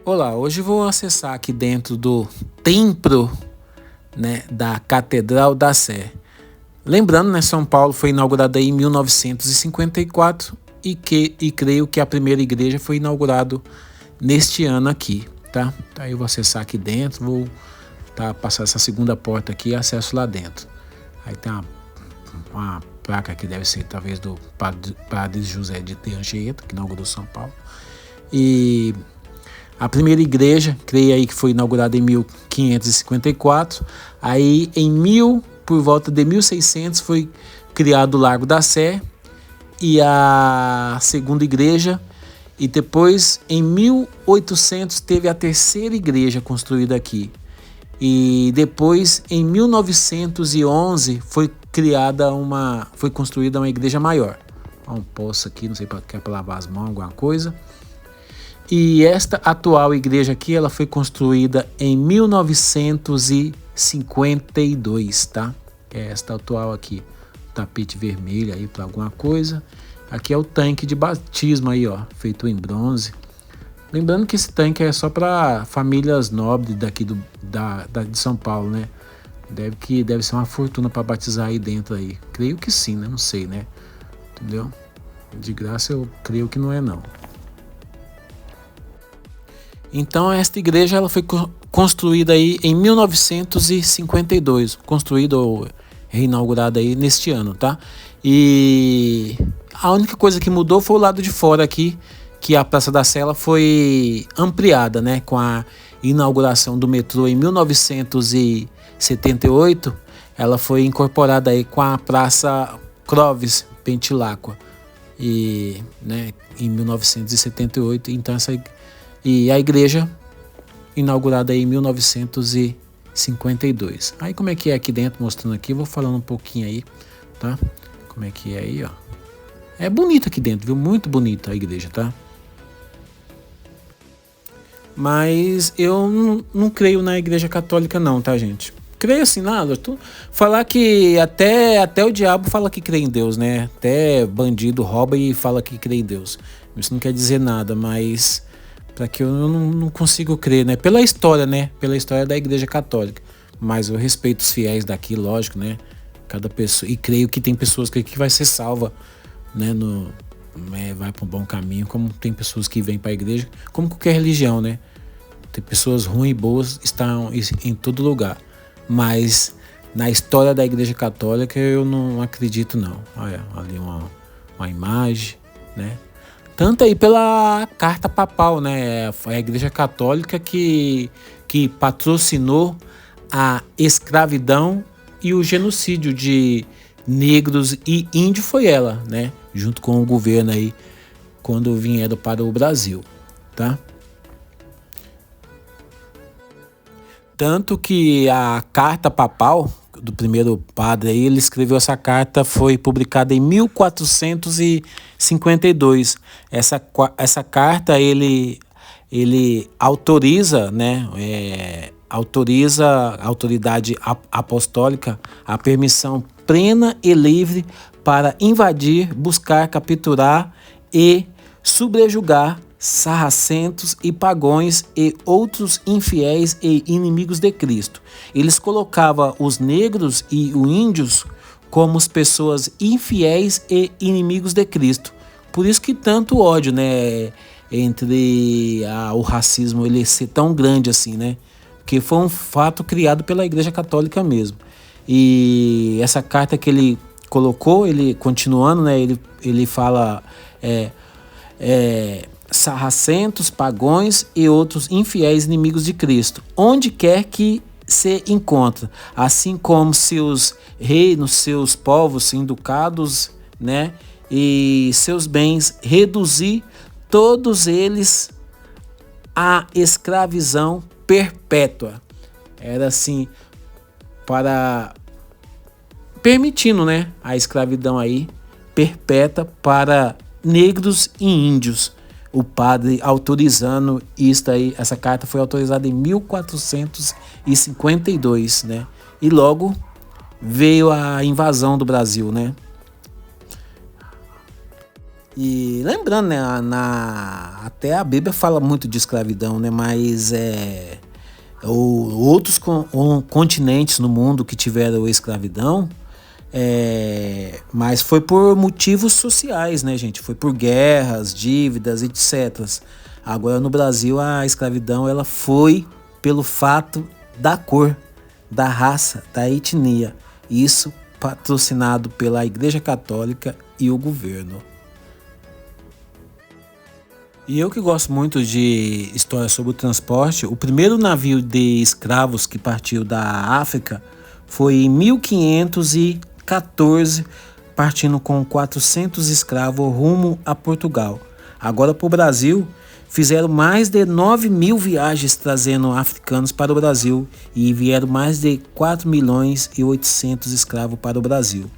Olá, hoje vou acessar aqui dentro do templo, né, da Catedral da Sé. Lembrando, né, São Paulo foi inaugurada em 1954 e creio que a primeira igreja foi inaugurada neste ano aqui, tá? Aí eu vou acessar aqui dentro, vou passar essa segunda porta aqui e acesso lá dentro. Aí tem uma placa que deve ser talvez do Padre José de Anchieta, que inaugurou São Paulo. E a primeira igreja, creio aí que foi inaugurada em 1554. Aí por volta de 1600 foi criado o Largo da Sé e a segunda igreja. E depois em 1800 teve a terceira igreja construída aqui. E depois em 1911 foi construída uma igreja maior. Um poço aqui, não sei para que é para lavar as mãos, alguma coisa. E esta atual igreja aqui, ela foi construída em 1952, tá? É esta atual aqui, tapete vermelho aí para alguma coisa. Aqui é o tanque de batismo aí, ó, feito em bronze. Lembrando que esse tanque é só para famílias nobres daqui de São Paulo, né? Deve ser uma fortuna para batizar aí dentro aí. Creio que sim, né? Não sei, né? Entendeu? De graça eu creio que não é não. Então esta igreja ela foi construída aí em 1952, construída ou reinaugurada aí neste ano, tá? E a única coisa que mudou foi o lado de fora aqui, que a Praça da Sé foi ampliada, né? Com a inauguração do metrô em 1978, ela foi incorporada aí com a Praça Clóvis Pentilacqua e, né, em 1978, então e a igreja inaugurada aí em 1952. Aí como é que é aqui dentro, mostrando aqui, vou falando um pouquinho aí, tá? Como é que é aí, ó. É bonito aqui dentro, viu? Muito bonita a igreja, tá? Mas eu não creio na igreja católica não, tá, gente? Creio assim, nada. Falar que até o diabo fala que crê em Deus, né? Até bandido rouba e fala que crê em Deus. Isso não quer dizer nada, mas para que eu não consigo crer, né? Pela história, né? Pela história da igreja católica. Mas eu respeito os fiéis daqui, lógico, né? Cada pessoa, e creio que tem pessoas que vai ser salva, né? Vai para um bom caminho, como tem pessoas que vêm para a igreja, como qualquer religião, né? Tem pessoas ruins e boas, estão em todo lugar. Mas na história da igreja católica eu não acredito não. Olha, ali uma imagem, né? Tanto aí pela carta papal, né? Foi a igreja católica que patrocinou a escravidão e o genocídio de negros e índios, foi ela, né? Junto com o governo aí, quando vieram para o Brasil, tá? Tanto que a carta papal do primeiro padre aí, ele escreveu essa carta, foi publicada em 1452. Essa carta ele autoriza, né? Autoriza a autoridade apostólica a permissão plena e livre para invadir, buscar, capturar e subjugar sarracentos e pagões e outros infiéis e inimigos de Cristo. Eles colocavam os negros e os índios como as pessoas infiéis e inimigos de Cristo. Por isso que tanto ódio, né, entre o racismo ele ser tão grande assim, né? Porque foi um fato criado pela Igreja Católica mesmo. E essa carta que ele colocou, ele continuando, né, ele fala sarracentos, pagões e outros infiéis inimigos de Cristo, onde quer que se encontra, assim como seus reinos, seus povos, ducados, né, e seus bens, reduzir todos eles à escravidão perpétua. Era assim, para permitindo, né, a escravidão aí perpétua para negros e índios. O padre autorizando isso aí, essa carta foi autorizada em 1452, né? E logo veio a invasão do Brasil, né? E lembrando, né, até a Bíblia fala muito de escravidão, né, mas outros continentes no mundo que tiveram escravidão, mas foi por motivos sociais, né, gente? Foi por guerras, dívidas, etc. Agora no Brasil a escravidão ela foi pelo fato da cor, da raça, da etnia. Isso patrocinado pela Igreja Católica e o governo. E eu que gosto muito de história sobre o transporte, o primeiro navio de escravos que partiu da África foi em 1514, partindo com 400 escravos rumo a Portugal. Agora para o Brasil, fizeram mais de 9.000 viagens trazendo africanos para o Brasil e vieram mais de 4 milhões e 800 escravos para o Brasil.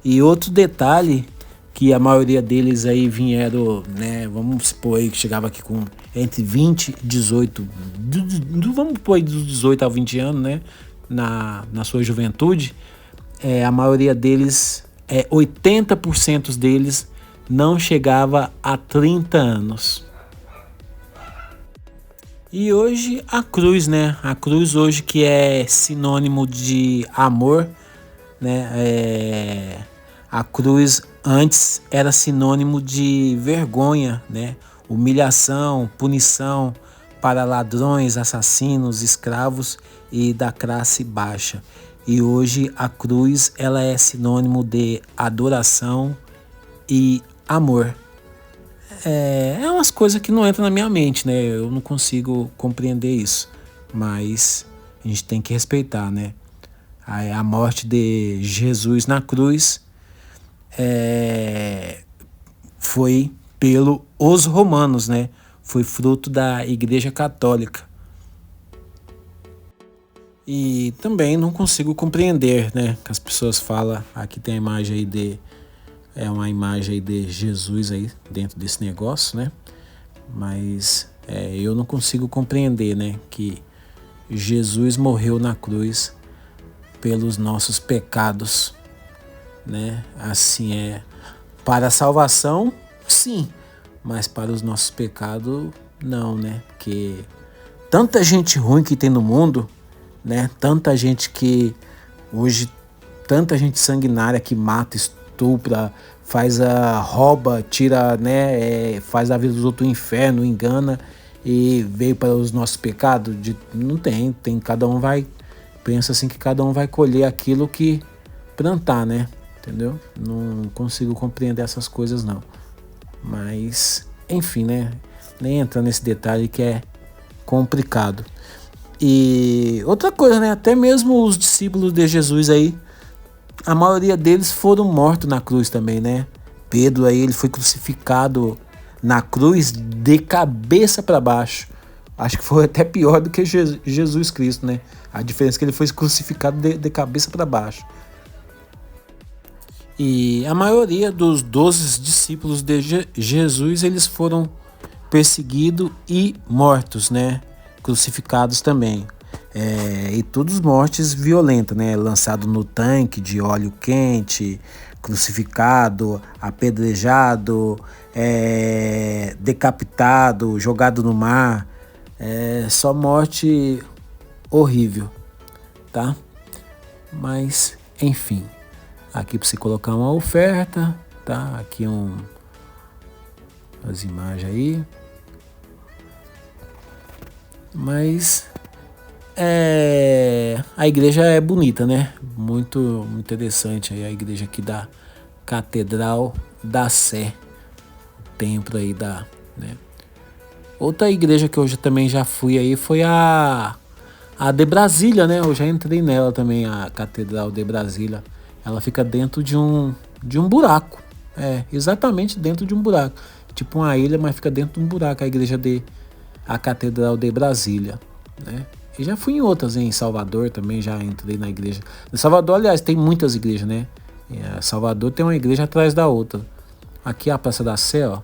E outro detalhe, que a maioria deles aí vieram, né, vamos supor aí que chegava aqui com entre 20 e 18, vamos supor aí dos 18 a 20 anos, né, na sua juventude, a maioria deles, 80% deles não chegava a 30 anos. E hoje a cruz, né, a cruz hoje que é sinônimo de amor, né, a cruz antes era sinônimo de vergonha, né? Humilhação, punição para ladrões, assassinos, escravos e da classe baixa. E hoje a cruz ela é sinônimo de adoração e amor. É umas coisas que não entram na minha mente, né? Eu não consigo compreender isso. Mas a gente tem que respeitar, né? A morte de Jesus na cruz foi pelos romanos, né? Foi fruto da Igreja Católica. E também não consigo compreender, né? Que as pessoas falam, aqui tem a imagem aí uma imagem aí de Jesus aí dentro desse negócio, né? Mas eu não consigo compreender, né? Que Jesus morreu na cruz pelos nossos pecados, né? Assim para a salvação, sim, mas para os nossos pecados, não, né? Porque tanta gente ruim que tem no mundo, né? Tanta gente que hoje, tanta gente sanguinária que mata, estupra, rouba, tira, né? Faz a vida dos outros um inferno, engana e veio para os nossos pecados. Não tem, cada um pensa assim que cada um vai colher aquilo que plantar, né? Entendeu? Não consigo compreender essas coisas não. Mas, enfim, né? Nem entra nesse detalhe que é complicado. E outra coisa, né? Até mesmo os discípulos de Jesus aí, a maioria deles foram mortos na cruz também, né? Pedro aí, ele foi crucificado na cruz de cabeça para baixo. Acho que foi até pior do que Jesus Cristo, né? A diferença é que ele foi crucificado de cabeça para baixo. E a maioria dos 12 discípulos de Jesus, eles foram perseguidos e mortos, né? Crucificados também. E todos mortes violentas, né? Lançado no tanque de óleo quente, crucificado, apedrejado, decapitado, jogado no mar. Só morte horrível, tá? Mas, enfim. Aqui para você colocar uma oferta, tá? Aqui as imagens aí. Mas a igreja é bonita, né? Muito interessante aí a igreja aqui da Catedral da Sé, o templo aí né? Outra igreja que eu também já fui aí foi a de Brasília, né? Eu já entrei nela também, a Catedral de Brasília. Ela fica dentro de um buraco. Exatamente dentro de um buraco. Tipo uma ilha, mas fica dentro de um buraco. A Catedral de Brasília, né? E já fui em outras, em Salvador também, já entrei na igreja. Em Salvador, aliás, tem muitas igrejas, né? Salvador tem uma igreja atrás da outra. Aqui a Praça da Sé, ó.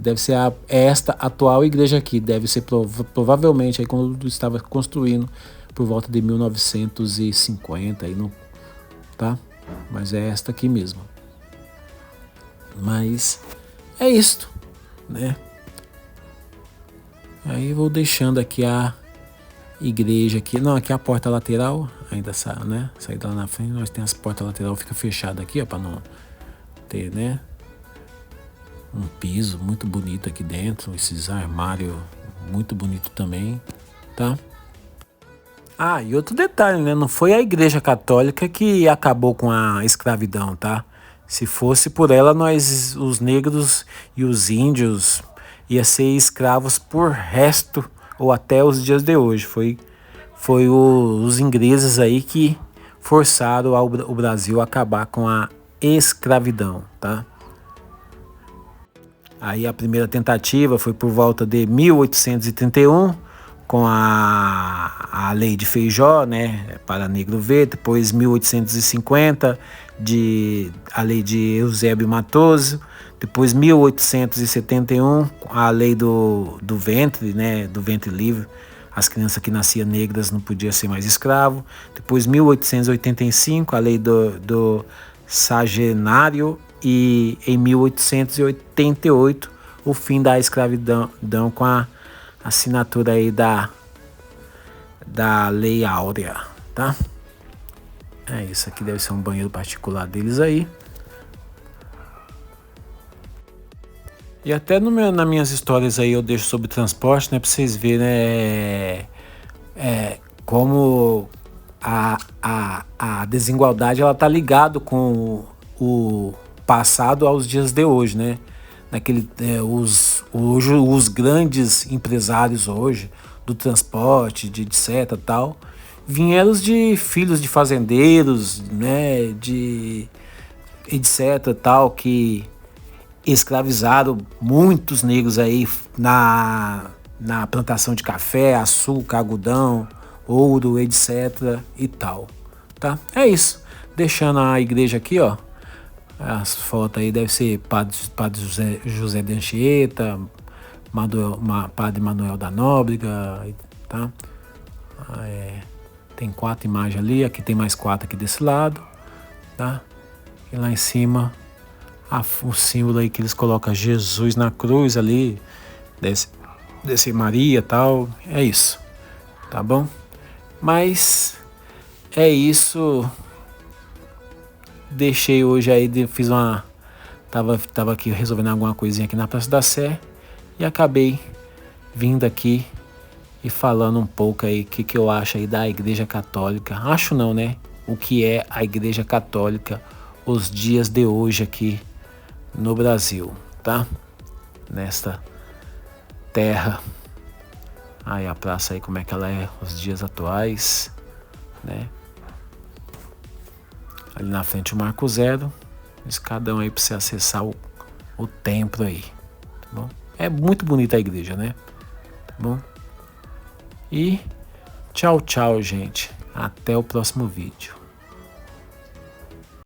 Deve ser esta atual igreja aqui. Deve ser provavelmente aí quando estava construindo por volta de 1950 aí no, tá? Mas é esta aqui mesmo. Mas é isto, né? Aí vou deixando aqui a igreja aqui. Não, aqui é a porta lateral. Ainda né? Saída lá na frente, nós temos as portas lateral, fica fechada aqui, ó, para não ter, né? Um piso muito bonito aqui dentro, esses armários muito bonito também, tá? Ah, e outro detalhe, né? Não foi a Igreja Católica que acabou com a escravidão, tá? Se fosse por ela, nós, os negros e os índios, ia ser escravos por resto ou até os dias de hoje. Foi os ingleses aí que forçaram o Brasil a acabar com a escravidão, tá? Aí a primeira tentativa foi por volta de 1831, com a lei de Feijó, né, para negro ver. Depois 1850, a lei de Eusébio Matoso. Depois 1871, a lei do ventre, né, do ventre livre. As crianças que nasciam negras não podiam ser mais escravos. Depois 1885, a lei do Sagenário. E em 1888, o fim da escravidão com a assinatura aí da Lei Áurea, tá? É isso aqui, deve ser um banheiro particular deles aí. E até nas minhas histórias aí eu deixo sobre transporte, né? Pra vocês verem, né? Como a desigualdade, ela tá ligado com o passado aos dias de hoje, né? Hoje os grandes empresários hoje do transporte, de etc tal, vieram de filhos de fazendeiros, né? De etc tal, que escravizaram muitos negros aí na plantação de café, açúcar, algodão, ouro, etc e tal, tá? É isso. Deixando a igreja aqui, ó. As fotos aí deve ser Padre José de Anchieta, Padre Manuel da Nóbrega, tá? Tem 4 imagens ali, aqui tem mais 4 aqui desse lado, tá? E lá em cima, o símbolo aí que eles colocam Jesus na cruz ali, desce Maria e tal, é isso, tá bom? Mas é isso. Deixei hoje aí, tava aqui resolvendo alguma coisinha aqui na Praça da Sé e acabei vindo aqui e falando um pouco aí o que eu acho aí da Igreja Católica. Acho não, né? O que é a Igreja Católica os dias de hoje aqui no Brasil, tá? Nesta terra. Aí a praça aí, como é que ela é os dias atuais, né? Ali na frente o Marco Zero, escadão aí para você acessar o templo aí, tá bom? É muito bonita a igreja, né? Tá bom? E tchau, tchau, gente. Até o próximo vídeo.